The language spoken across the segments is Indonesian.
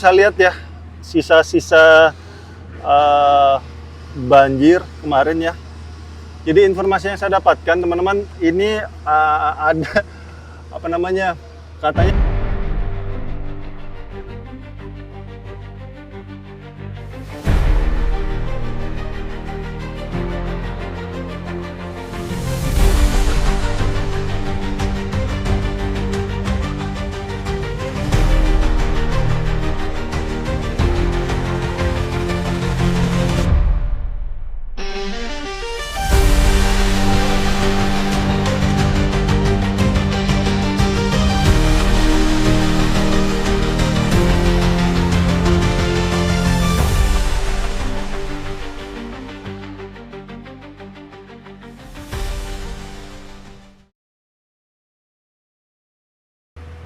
Saya lihat ya sisa-sisa banjir kemarin ya. Jadi informasi yang saya dapatkan teman-teman ini ada apa namanya katanya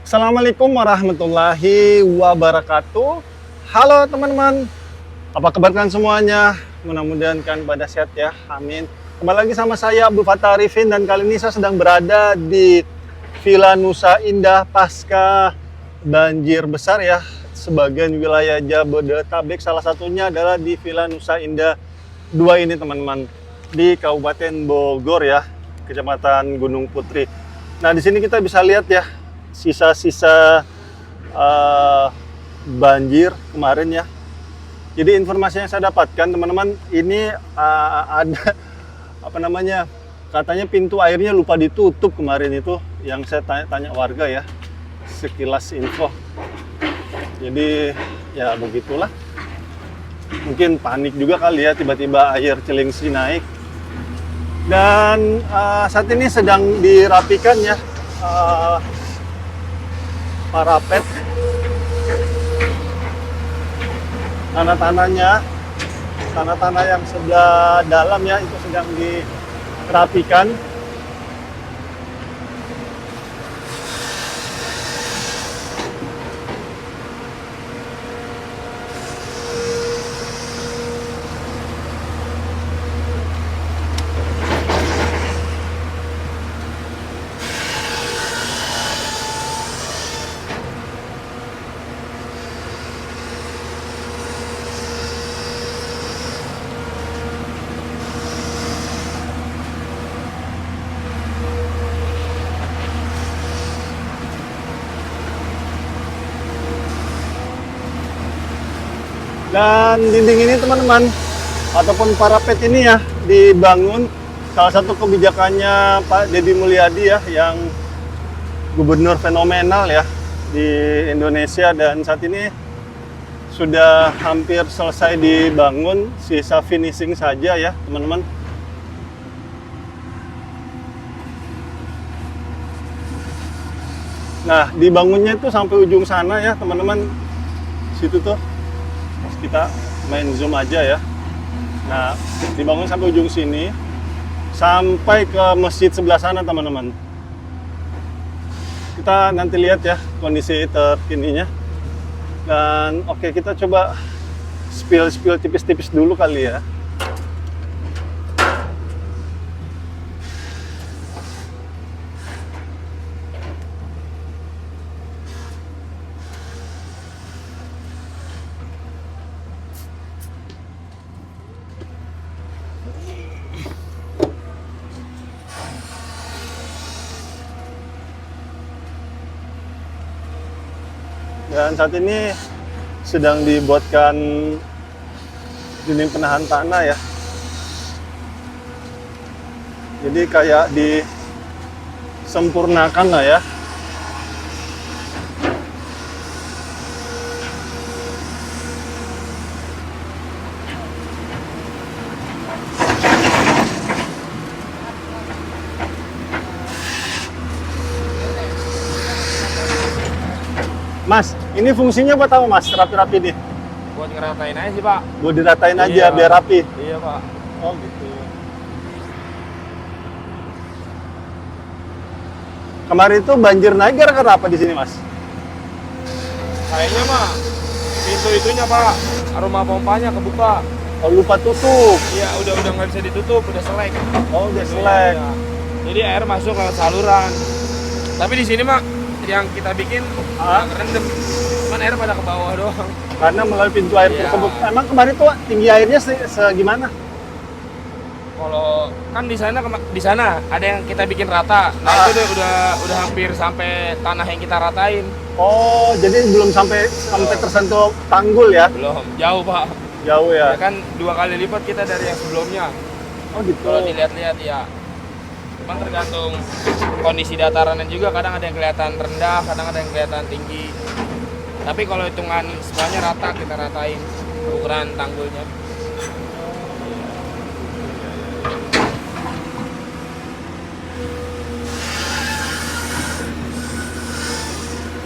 Assalamualaikum warahmatullahi wabarakatuh. Halo teman-teman, apa kabar kalian semuanya? Mudah-mudahan kalian pada sehat ya, amin. Kembali lagi sama saya Abdul Fattah Arifin, dan kali ini saya sedang berada di Villa Nusa Indah pasca banjir besar ya. Sebagian wilayah Jabodetabek, salah satunya adalah di Villa Nusa Indah 2 ini teman-teman, di Kabupaten Bogor ya, Kecamatan Gunung Putri. Nah di sini kita bisa lihat ya sisa-sisa banjir kemarin ya. Jadi informasi yang saya dapatkan teman-teman ini ada apa namanya katanya pintu airnya lupa ditutup kemarin itu, yang saya tanya warga ya, sekilas info. Jadi ya begitulah, mungkin panik juga kali ya, tiba-tiba air Cilengsi naik. Dan saat ini sedang dirapikan ya parapet, tanah-tanahnya, tanah-tanah yang sebelah dalam ya, itu sedang dirapikan. Dan dinding ini teman-teman, ataupun parapet ini ya, dibangun salah satu kebijakannya Pak Deddy Mulyadi ya, yang gubernur fenomenal ya di Indonesia, dan saat ini sudah hampir selesai dibangun, sisa finishing saja ya teman-teman. Nah dibangunnya itu sampai ujung sana ya teman-teman, situ tuh. Kita main zoom aja ya. Nah, dibangun sampai ujung sini, sampai ke masjid sebelah sana teman-teman. Kita nanti lihat ya kondisi terkininya. Dan oke, kita coba spill tipis-tipis dulu kali ya. Dan saat ini sedang dibuatkan dinding penahan tanah ya. Jadi kayak disempurnakan lah ya. Mas, ini fungsinya buat apa mas, rapi-rapi nih? Buat ngeratain aja sih pak. Buat diratain aja Iya. biar rapi? Iya pak. Oh gitu. Kemarin itu banjir naik gara-gara apa di sini mas? Kayaknya mah pintu itunya pak, aroma pompanya kebuka. Oh lupa tutup? Iya udah nggak bisa ditutup, udah selek. Oh udah selek. Iya. Jadi air masuk lewat saluran. Tapi di sini mah yang kita bikin rendem, cuman air pada ke bawah doang. Karena melalui pintu air Iya. tersebut. Emang kemarin tuh tinggi airnya segimana? Kalau kan di sana ada yang kita bikin rata. Nah, Ah. itu udah hampir sampai tanah yang kita ratain. Oh, jadi belum sampai tersentuh tanggul ya? Belum, jauh, Pak. Jauh Ya ya? kan 2 kali lipat kita dari yang sebelumnya. Oh gitu. Kalau dilihat-lihat ya. Cuman tergantung kondisi datarannya juga, kadang ada yang kelihatan rendah, kadang ada yang kelihatan tinggi. Tapi kalau hitungan semuanya rata, kita ratain ukuran tanggulnya.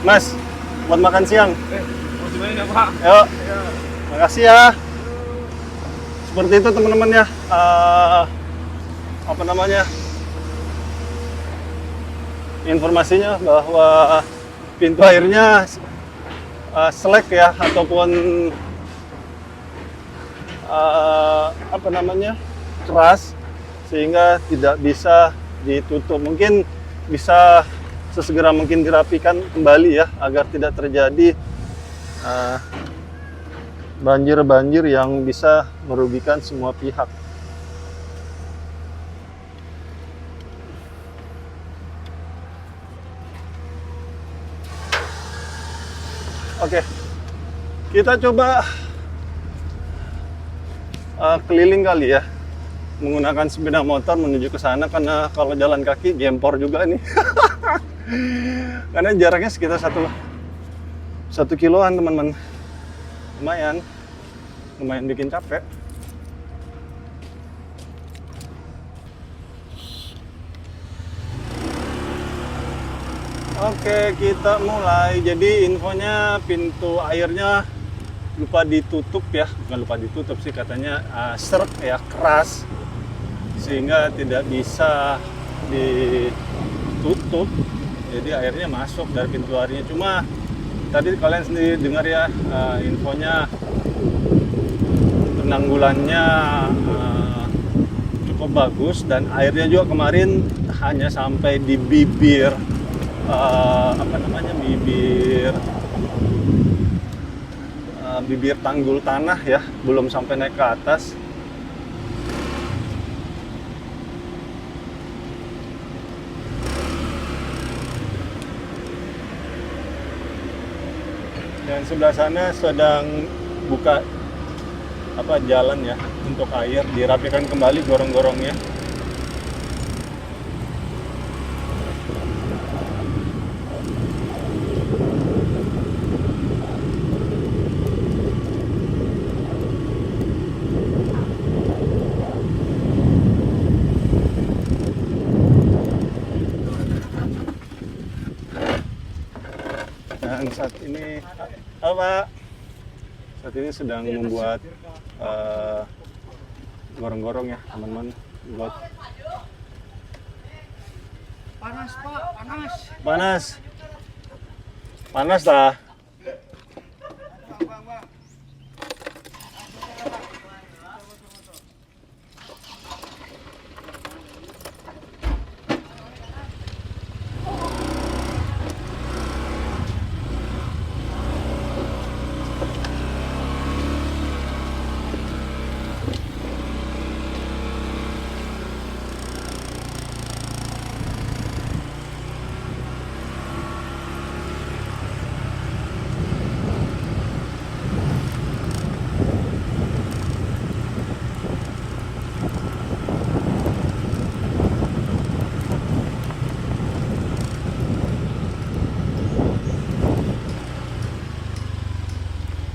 Mas, buat makan siang. Mau cobain ya, Pak? Yuk, makasih ya. Seperti itu teman-teman ya. Apa namanya? Informasinya bahwa pintu airnya selek ya, ataupun apa namanya, keras, sehingga tidak bisa ditutup. Mungkin bisa sesegera mungkin dirapikan kembali ya, agar tidak terjadi banjir-banjir yang bisa merugikan semua pihak. Oke, kita coba keliling kali ya, menggunakan sepeda motor menuju ke sana, karena kalau jalan kaki gempor juga nih. Karena jaraknya sekitar satu kiloan teman-teman, lumayan bikin capek. Oke, kita mulai. Jadi infonya pintu airnya lupa ditutup ya, bukan lupa ditutup sih, katanya seret ya, keras, sehingga tidak bisa ditutup. Jadi airnya masuk dari pintu airnya. Cuma tadi kalian sendiri dengar ya, infonya penanggulannya cukup bagus, dan airnya juga kemarin hanya sampai di bibir bibir tanggul tanah ya, belum sampai naik ke atas. Dan sebelah sana sedang buka jalan ya untuk air, dirapikan kembali gorong-gorongnya. Dan saat ini, saat ini sedang membuat gorong-gorong ya teman-teman, buat Panas, Pak, panas lah.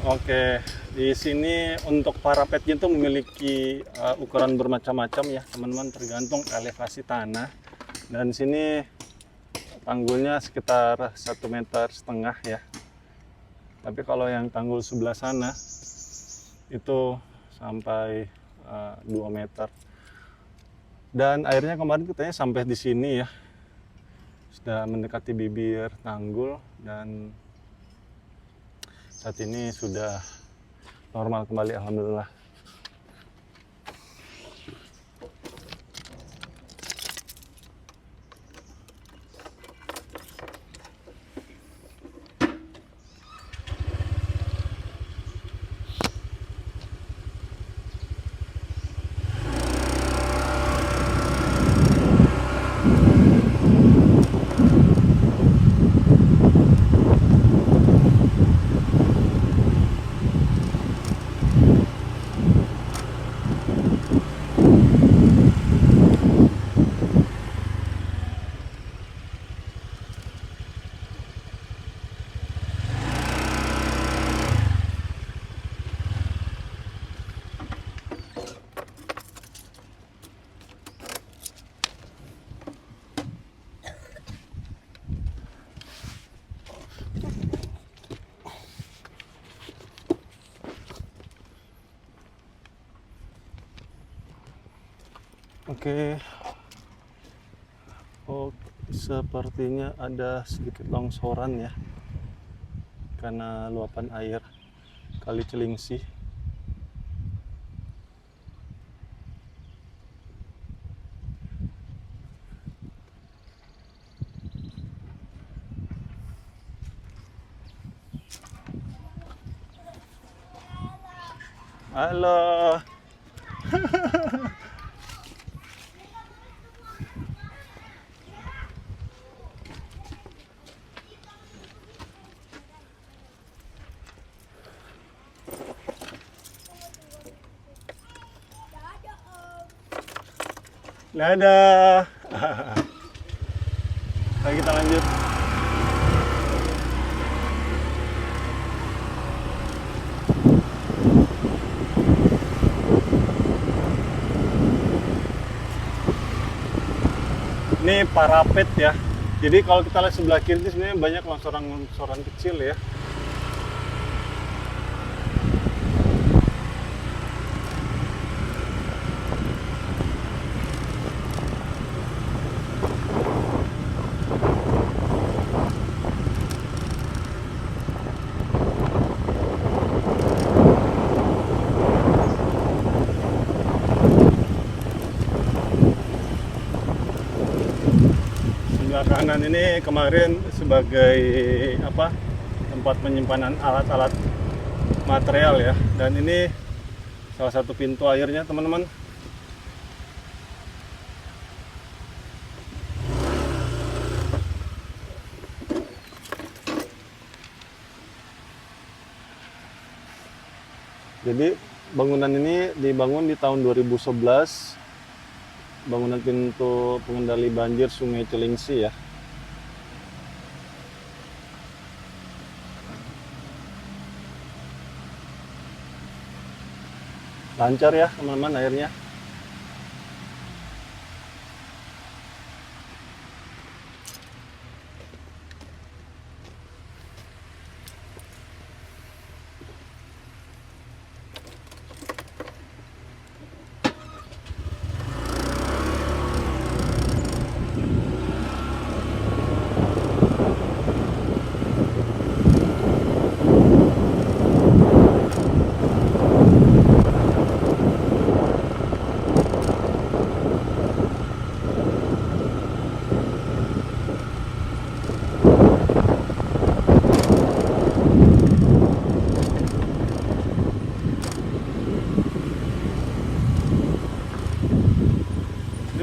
Oke, di sini untuk parapetnya itu memiliki ukuran bermacam-macam ya teman-teman, tergantung elevasi tanah. Dan di sini tanggulnya sekitar 1,5 meter ya. Tapi kalau yang tanggul sebelah sana itu sampai 2 meter. Dan airnya kemarin katanya sampai di sini ya, sudah mendekati bibir tanggul, dan saat ini sudah normal kembali, alhamdulillah. Oke. Oh, sepertinya ada sedikit longsoran ya, karena luapan air Kali Cilingsi. Halo. Dadah. Ayo kita lanjut. Ini parapet ya. Jadi kalau kita lihat sebelah kiri ini sebenarnya banyak longsoran-longsoran kecil ya. Sebelah kanan ini kemarin sebagai apa, tempat penyimpanan alat-alat material ya, dan ini salah satu pintu airnya teman-teman. Jadi bangunan ini dibangun di tahun 2011, bangunan pintu pengendali banjir Sungai Cilingsi ya. Lancar ya teman-teman airnya.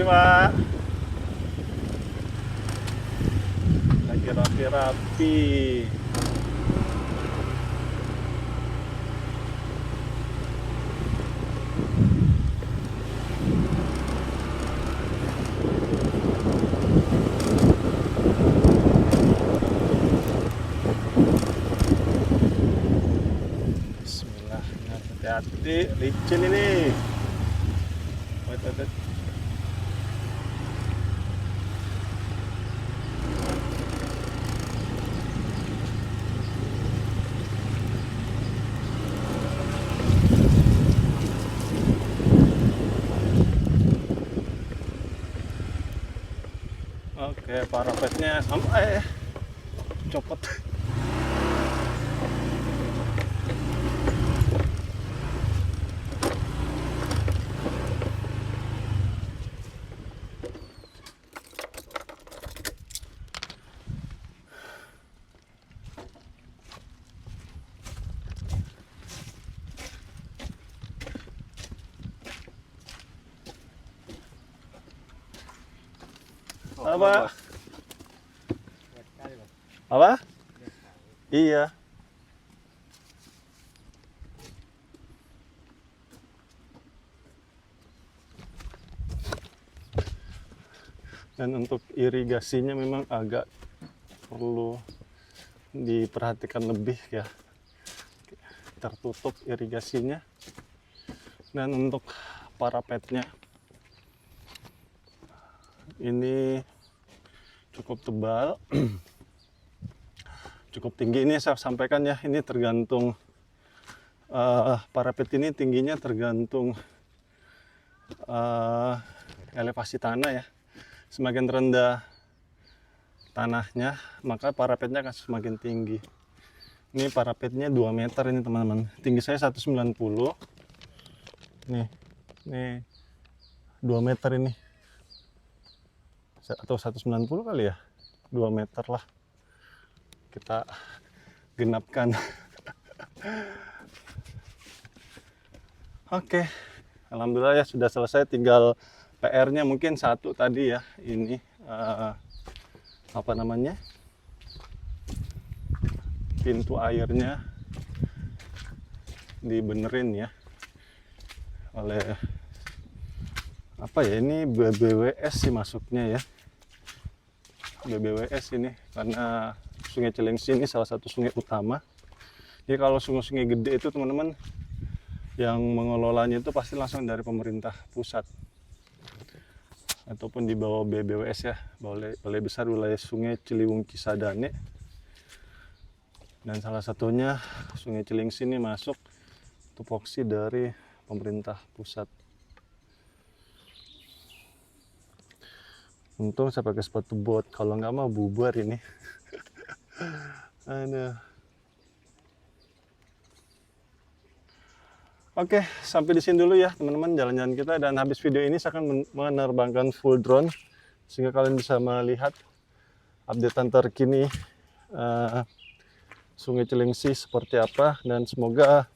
Terima. Lagi rapi-rapi. Bismillah, hati-hati, licin ini. Wait, wait, wait. Oke, parapetnya sampai copot. Apa? Apa? Iya. Dan untuk irigasinya memang agak perlu diperhatikan lebih ya. Tertutup irigasinya. Dan untuk parapetnya ini cukup tebal, cukup tinggi. Ini saya sampaikan ya, ini tergantung parapet ini tingginya tergantung elevasi tanah ya. Semakin rendah tanahnya, maka parapetnya akan semakin tinggi. Ini parapetnya 2 meter ini teman-teman. Tinggi saya 190. Nih 2 meter ini. Atau 190 kali ya. 2 meter lah. Kita genapkan. Oke. Alhamdulillah ya sudah selesai, tinggal PR-nya mungkin satu tadi ya. Ini apa namanya? Pintu airnya dibenerin ya oleh apa ya, ini BBWS sih masuknya ya, BBWS ini karena Sungai Cilengsi ini salah satu sungai utama. Jadi kalau sungai-sungai gede itu teman-teman yang mengelolanya itu pasti langsung dari pemerintah pusat ataupun di bawah BBWS ya, Balai Besar Wilayah Sungai Ciliwung Cisadane. Dan salah satunya Sungai Cilengsi ini masuk tupoksi dari pemerintah pusat. Untung saya pakai sepatu bot, kalau nggak mau bubar ini. Aduh. Oke, sampai di sini dulu ya teman-teman jalan-jalan kita, dan habis video ini saya akan menerbangkan full drone sehingga kalian bisa melihat updatean terkini Sungai Cilengsi seperti apa, dan semoga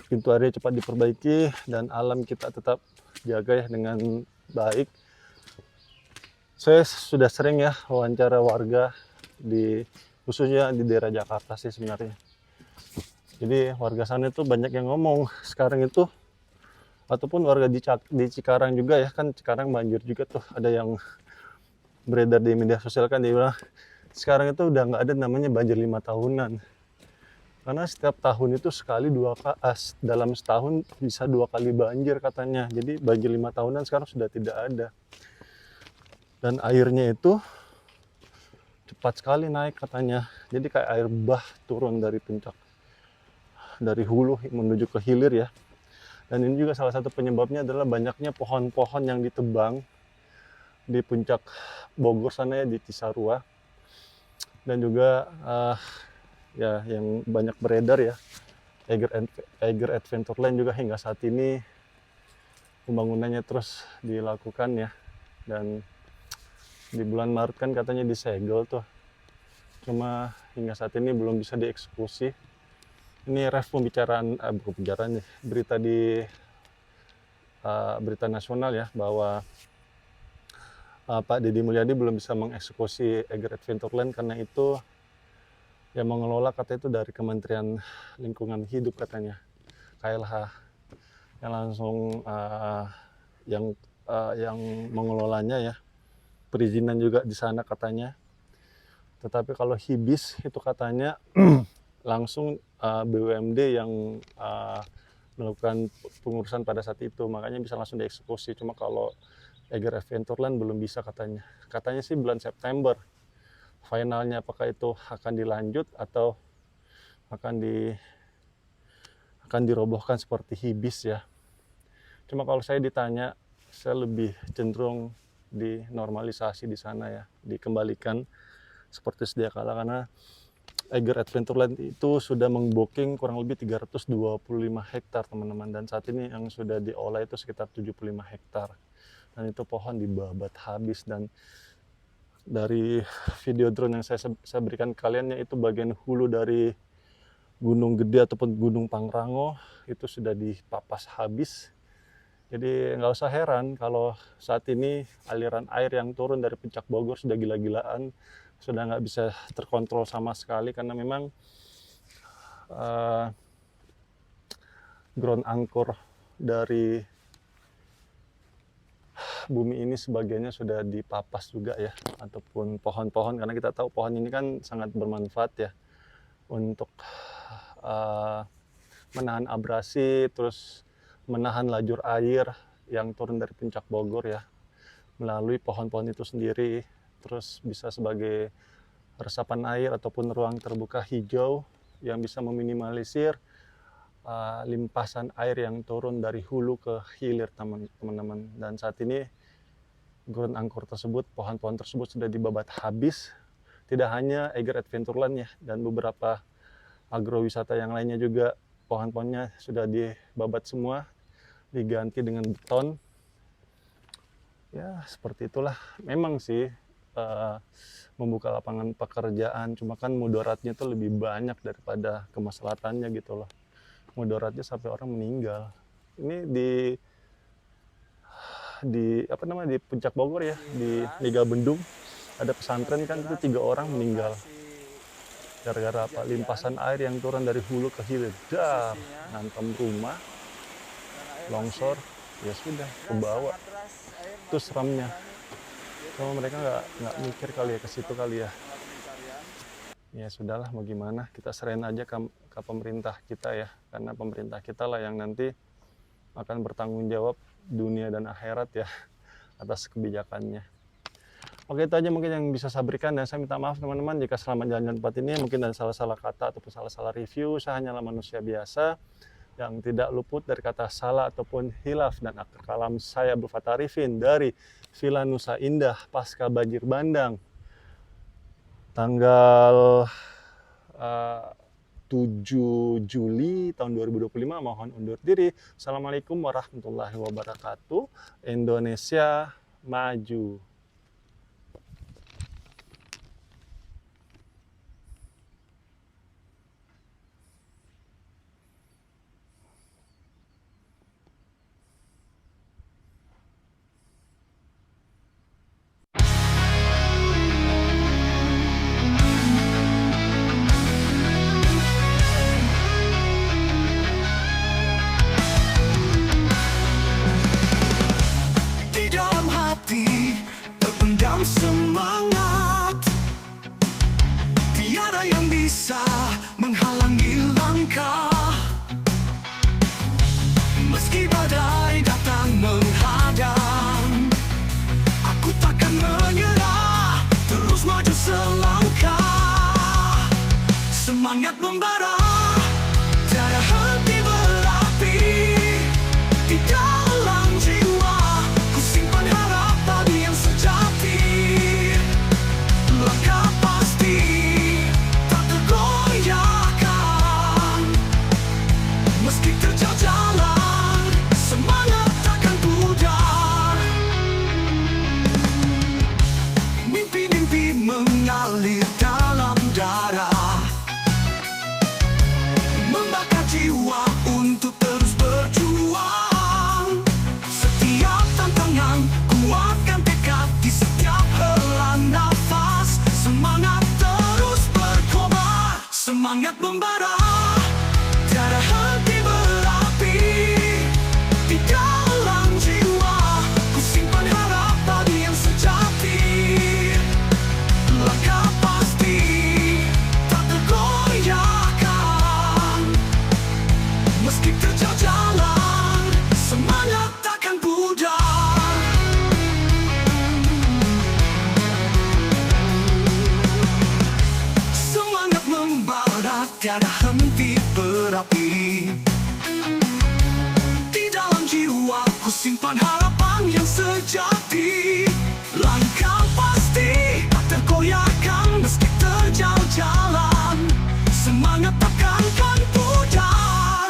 pintu airnya cepat diperbaiki dan alam kita tetap jaga ya dengan baik. Saya sudah sering ya wawancara warga khususnya di daerah Jakarta sih sebenarnya. Jadi warga sana itu banyak yang ngomong sekarang itu, ataupun warga di Cikarang juga ya, kan Cikarang banjir juga tuh, ada yang beredar di media sosial kan, dia bilang sekarang itu udah nggak ada namanya banjir 5 tahunan. Karena setiap tahun itu sekali dalam setahun bisa 2 kali banjir katanya. Jadi banjir 5 tahunan sekarang sudah tidak ada. Dan airnya itu cepat sekali naik katanya. Jadi kayak air bah turun dari puncak, dari hulu menuju ke hilir ya. Dan ini juga salah satu penyebabnya adalah banyaknya pohon-pohon yang ditebang di puncak Bogor sana ya, di Cisarua. Dan juga ya yang banyak beredar ya, Eiger Adventureland juga hingga saat ini pembangunannya terus dilakukan ya. Dan di bulan Maret kan katanya disegel tuh, cuma hingga saat ini belum bisa dieksekusi. Ini ref berita di berita nasional ya, bahwa Pak Deddy Mulyadi belum bisa mengeksekusi Eiger Adventureland karena itu yang mengelola katanya itu dari Kementerian Lingkungan Hidup katanya, KLH yang langsung yang mengelolanya ya, perizinan juga di sana katanya. Tetapi kalau Hibis itu katanya langsung BUMD yang melakukan pengurusan pada saat itu, makanya bisa langsung dieksekusi. Cuma kalau Eiger Adventureland belum bisa katanya. Katanya sih bulan September. Finalnya apakah itu akan dilanjut atau akan dirobohkan seperti Hibis ya. Cuma kalau saya ditanya, saya lebih cenderung dinormalisasi di sana ya, dikembalikan seperti sedia kala, karena Eiger Adventureland itu sudah membooking kurang lebih 325 hektar teman-teman, dan saat ini yang sudah diolah itu sekitar 75 hektar, dan itu pohon dibabat habis. Dan dari video drone yang saya berikan ke kalian, itu bagian hulu dari Gunung Gede ataupun Gunung Pangrango itu sudah dipapas habis. Jadi nggak usah heran kalau saat ini aliran air yang turun dari puncak Bogor sudah gila-gilaan, sudah nggak bisa terkontrol sama sekali, karena memang ground anchor dari bumi ini sebagiannya sudah dipapas juga ya, ataupun pohon-pohon, karena kita tahu pohon ini kan sangat bermanfaat ya untuk menahan abrasi, terus menahan lajur air yang turun dari puncak Bogor ya, melalui pohon-pohon itu sendiri. Terus bisa sebagai resapan air ataupun ruang terbuka hijau yang bisa meminimalisir limpasan air yang turun dari hulu ke hilir teman-teman. Dan saat ini Gurun Angkor tersebut, pohon-pohon tersebut sudah dibabat habis. Tidak hanya Eiger Adventureland ya, dan beberapa agrowisata yang lainnya juga pohon-pohonnya sudah dibabat semua, diganti dengan beton. Ya seperti itulah. Memang sih membuka lapangan pekerjaan, cuma kan mudaratnya itu lebih banyak daripada kemaslahatannya gitu loh. Mudaratnya sampai orang meninggal. Ini di Puncak Bogor ya, di Megabendung ada pesantren kan, itu 3 orang meninggal gara-gara apa? Limpasan air yang turun dari hulu ke hilir, ngantem rumah, longsor, ya sudah ke bawah. Itu seramnya. Kalau mereka nggak mikir kali ya ke situ kali ya. Ya sudahlah, mau gimana, kita serahin aja ke pemerintah kita ya, karena pemerintah kita lah yang nanti akan bertanggung jawab dunia dan akhirat ya atas kebijakannya. Oke, itu aja mungkin yang bisa saya berikan, dan saya minta maaf teman-teman jika selama jalan-jalan tempat ini mungkin ada salah-salah kata ataupun salah-salah review. Saya hanyalah manusia biasa yang tidak luput dari kata salah ataupun hilaf, dan akhir kalam saya Abdul Fattah Arifin dari Villa Nusa Indah pasca banjir bandang tanggal 7 Juli tahun 2025. Mohon undur diri. Assalamualaikum warahmatullahi wabarakatuh. Indonesia maju. Di dalam hati terpendam semangat, tiada yang bisa menghalangi langkah. Meski badai datang menghadang, aku takkan menyerah, terus maju selangkah. Semangat membara, tiada henti berapi. Di dalam jiwa ku simpan harapan yang sejati. Langkah pasti tak tergoyahkan, meski terjal jalan, semangat takkan pudar. Mimpi-mimpi mengalir dalam darah, membakar jiwa untuk terus berjuang. Setiap tantangan kuatkan tekad di setiap hela nafas. Semangat terus berkobar, semangat membara, tiada henti berapi. Di dalam jiwa ku simpan harapan yang sejati. Langkah pasti tak tergoyahkan, meski terjal jalan, semangat takkan pudar. Semangat membara, tiada henti berapi. Di dalam jiwa ku simpan harapan yang sejati. Langkah pasti tak tergoyahkan, meski terjal jalan, semangat takkan pudar.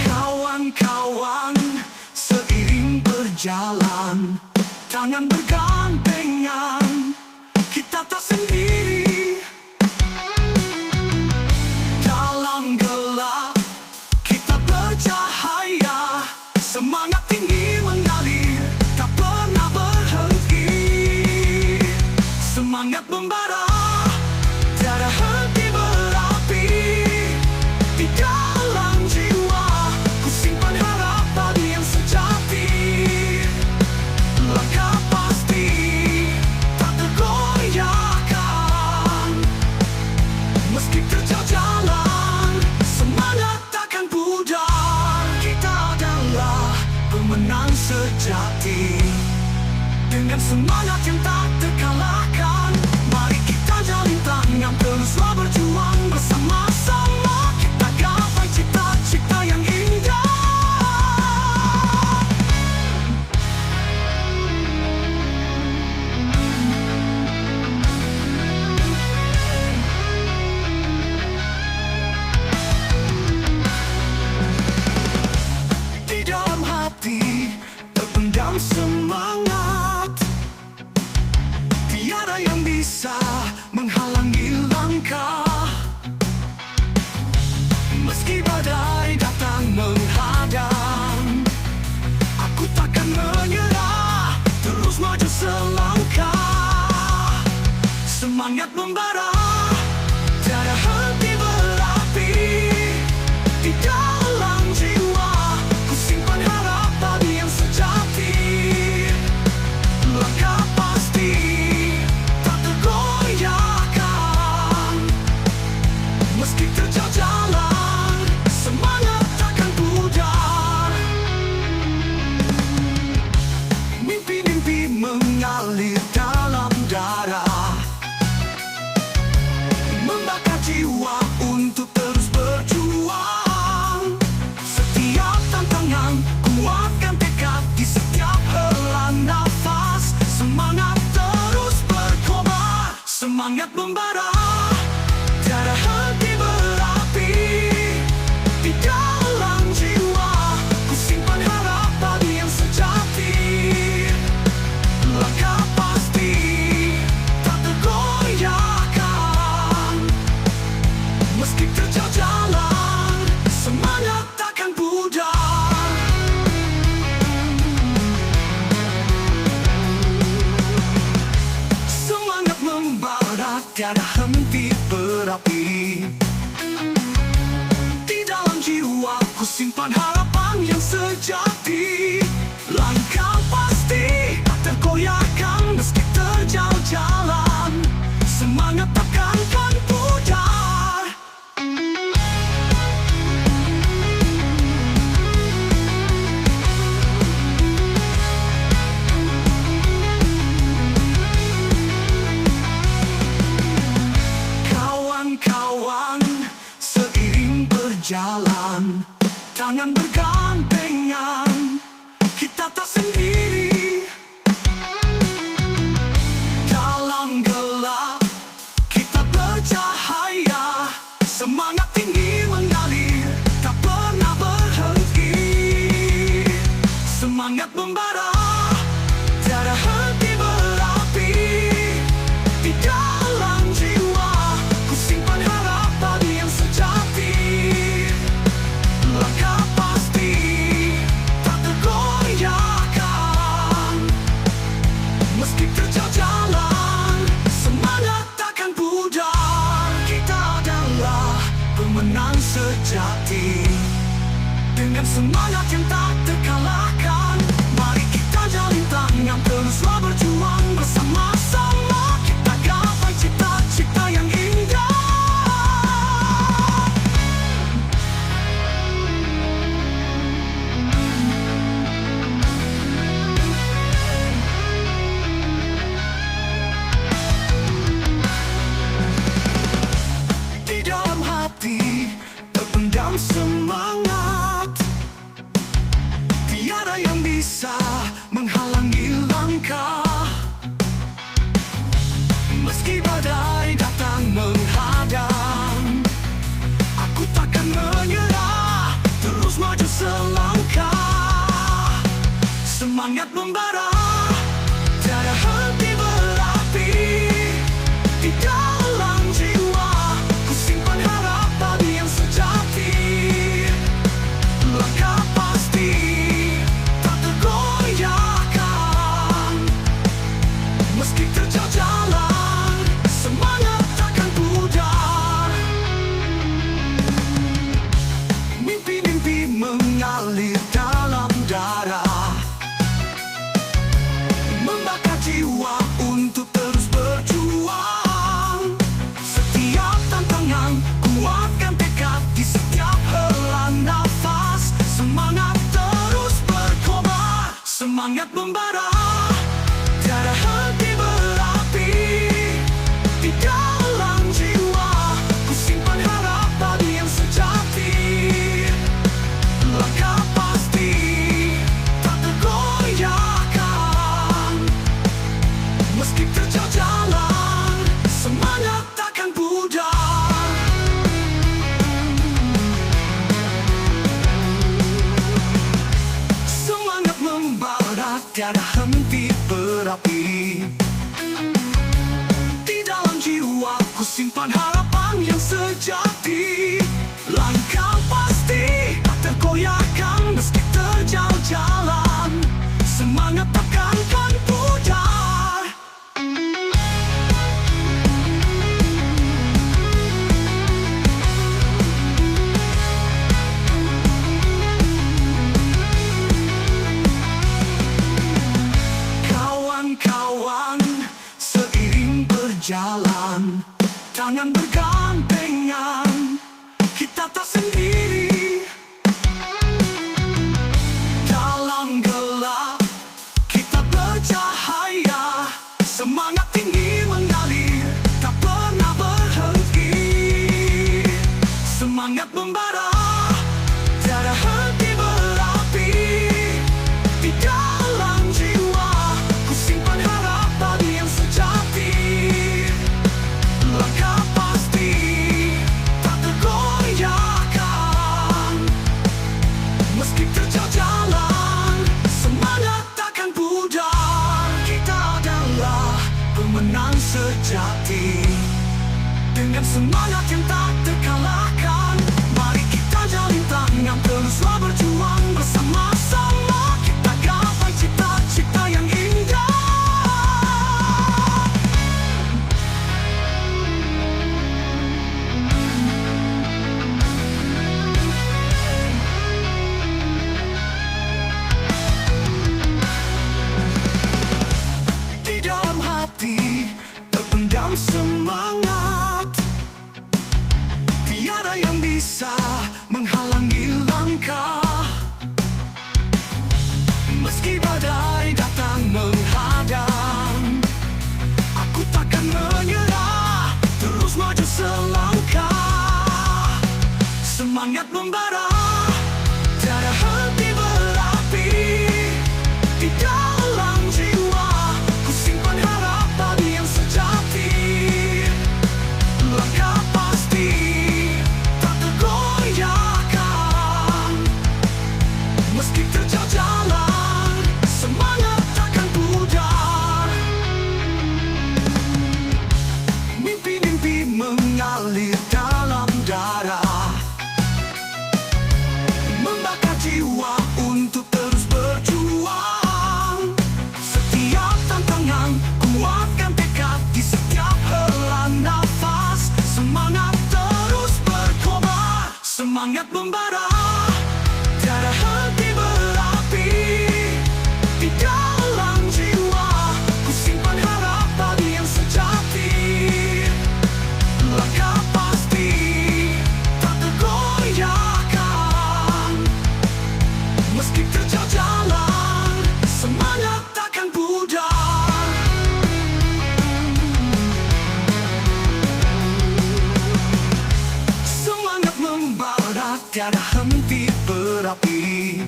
Kawan-kawan, seiring berjalan, tangan bergandengan, kita tak sendiri. Dalam gelap kita bercahaya, semangat tinggi mengalir, tak pernah berhenti. Semangat membara, tiada henti berapi. Di dalam jiwa ku simpan harapan yang sejati. Langkah pasti tak tergoyahkan, meski terjal jalan, semangat takkan pudar. Kita adalah pemenang sejati. Dengan semangat yang tak terkalahkan, mari kita jalin tangan teruslah berjuang bersama-sama. Kita gapai cita-cita yang indah. Di dalam hati terpendam semangat, tiada yang bisa menghalangi langkah. Meski badai datang menghadang, aku takkan menyerah, terus maju selangkah. Semangat membara, tiada henti berapi. Di dalam jiwa ku simpan harapan yang sejati. Langkah pasti tak tergoyahkan, meski terjal jalan, semangat takkan pudar. Mimpi-mimpi mengalir dalam darah, membakar jiwa untuk terus berjuang. Setiap tantangan kuatkan tekad di setiap hela nafas. Semangat terus berkobar, semangat membara, tiada henti berapi. Di dalam jiwa ku simpan harapan yang sejati. Langkah pasti tak tergoyahkan, meski terjal jalan, semangat takkan pudar. Semangat membara, tiada henti berapi. Di dalam jiwa ku simpan harapan yang sejati. Langkah pasti tak tergoyahkan, meski terjal jalan, semangat takkan pudar. Kawan-kawan, seiring berjalan, tangan bergandengan, kita tak sendiri. Dalam gelap kita bercahaya, semangat tinggi mengalir, tak pernah berhenti. Semangat membara, tiada henti berapi. Di dalam jiwa ku simpan harapan yang sejati. Langkah pasti tak tergoyahkan, meski terjal jalan, semangat takkan pudar. Kita adalah pemenang sejati. Dengan semangat yang tak terkalahkan, mari kita jalin tangan teruslah berjuang bersama-sama. Kita gapai cita-cita yang indah. Di dalam hati terpendam semangat, tiada yang bisa menghalangi langkah. Meski badai datang menghadang, aku takkan menyerah, terus maju selangkah. Semangat membara, tiada henti berapi. Di dalam jiwa ku simpan harapan yang sejati. Langkah pasti tak tergoyahkan, meski terjal jalan, semangat takkan pudar. Mimpi-mimpi mengalir dalam darah, membakar jiwa untuk terus berjuang. Setiap tantangan kuatkan tekad di setiap hela nafas. Semangat terus berkobar, Semangat membara, tiada henti berapi. Di dalam jiwa ku simpan harapan yang sejati. Langkah pasti tak tergoyahkan. Meski terjal jalan, semangat takkan pudar. Semangat membara, tiada henti berapi. Di dalam jiwa ku simpan harapan yang sejati. Langkah pasti tak tergoyahkan meski terjal jalan. Semangat takkan pudar. Kawan-kawan, seiring berjalan, tangan bergandengan, kita tak sendiri. Dalam gelap, kita bercahaya. Semangat tinggi mengalir, tak pernah berhenti. Semangat membara, tiada henti berapi. Di dalam jiwa ku simpan harapan yang sejati. Langkah pasti tak tergoyahkan. Meski terjal jalan, semangat takkan pudar. Kita adalah pemenang sejati. Dengan semangat yang tak terkalahkan, mari kita jalin tangan, teruslah berjuang bersama-sama. Kita gapai cita-cita yang indah. Di dalam hati terpendam semangat. Tiada yang bisa menghalangi langkah. Meski badai datang menghadang, aku takkan menyerah, terus maju selangkah. Semangat membara, tiada henti berapi. Di dalam jiwa ku simpan harapan yang sejati. Langkah pasti tak tergoyahkan. Meski terjal jalan, semangat takkan pudar. Mimpi-mimpi mengalir dalam darah, membakar jiwa untuk terus berjuang. Setiap tantangan kuatkan tekad di setiap hela nafas. Semangat terus berkobar, semangat membara, tiada henti berapi. Di dalam jiwa ku simpan harapan yang sejati. Langkah pasti tak tergoyahkan. Meski terjal jalan, semangat takkan pudar. Semangat membara, tiada henti berapi.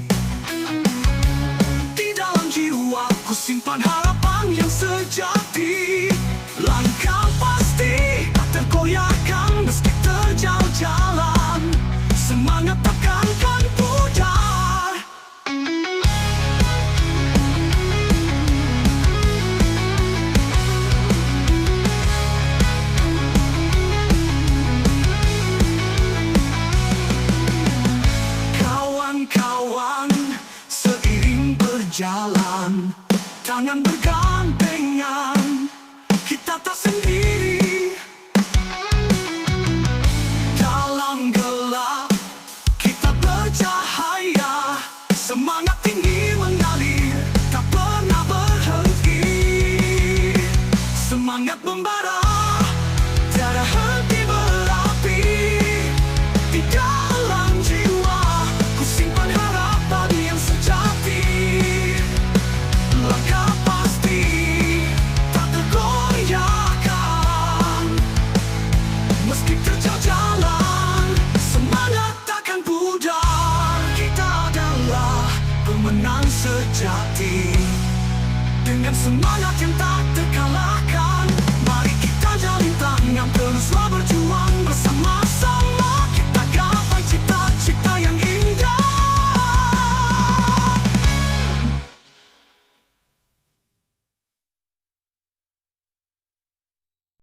Di dalam jiwa ku simpan harapan yang sejati. Langkah pasti tak tergoyahkan meski terjal jalan. Semangat takkan pudar. Kawan-kawan, seiring berjalan, tangan bergandengan, kita tak sendiri. Dalam gelap, kita bercahaya. Semangat tinggi mengalir, tak pernah berhenti. Semangat membara, tiada henti berapi. Di dalam jiwa ku simpan harapan yang sejati. pemenang sejati. Dengan semangat yang tak